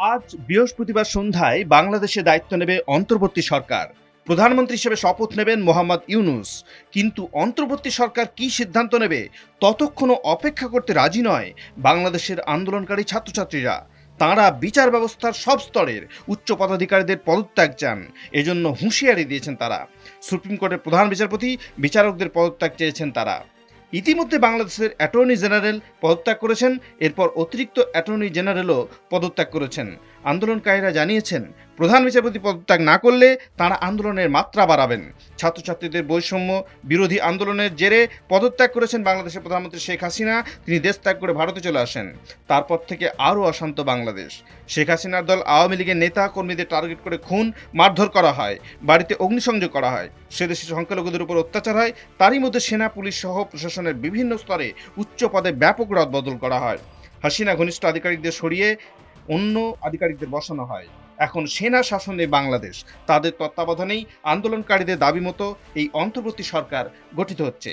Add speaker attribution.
Speaker 1: আজ বৃহস্পতিবার সন্ধ্যায় বাংলাদেশে দায়িত্ব নেবে অন্তর্বর্তী সরকার। প্রধানমন্ত্রী হিসেবে শপথ নেবেন মোহাম্মদ ইউনূস। কিন্তু অন্তর্বর্তী সরকার কি সিদ্ধান্ত নেবে ততক্ষণও অপেক্ষা করতে রাজি নয় বাংলাদেশের আন্দোলনকারী ছাত্রছাত্রীরা। তাঁরা বিচার ব্যবস্থার সব স্তরের উচ্চ পদাধিকারীদের পদত্যাগ চান। এজন্য হুঁশিয়ারি দিয়েছেন তারা। সুপ্রিম কোর্টের প্রধান বিচারপতি, বিচারকদের পদত্যাগ চেয়েছেন তারা। ইতিমধ্যে বাংলাদেশের অ্যাটর্নি জেনারেল পদত্যাগ করেছেন। এরপর অতিরিক্ত অ্যাটর্নি জেনারেলও পদত্যাগ করেছেন। আন্দোলনকারীরা জানিয়েছেন, প্রধান বিচারপতি পদত্যাগ না করলে তাঁরা আন্দোলনের মাত্রা বাড়াবেন। ছাত্রছাত্রীদের বৈষম্য বিরোধী আন্দোলনের জেরে পদত্যাগ করেছেন বাংলাদেশের প্রধানমন্ত্রী শেখ হাসিনা। তিনি দেশ ত্যাগ করে ভারতে চলে আসেন। তারপর থেকে আরও অশান্ত বাংলাদেশ। শেখ হাসিনার দল আওয়ামী লীগের নেতা কর্মীদের টার্গেট করে খুন, মারধর করা হয়, বাড়িতে অগ্নিসংযোগ করা হয়, সেদেশে সংখ্যালঘুদের উপর অত্যাচার হয়। তারই মধ্যে সেনা, পুলিশ সহ প্রশাসনের বিভিন্ন স্তরে উচ্চ পদে ব্যাপক রদবদল করা হয়। হাসিনা ঘনিষ্ঠ আধিকারিকদের সরিয়ে অন্য আধিকারিকদের বসানো হয়। এখন সেনা শাসনে বাংলাদেশ। তাদের তত্ত্বাবধানেই আন্দোলনকারীদের দাবি মতো এই অন্তর্বর্তী সরকার গঠিত হচ্ছে।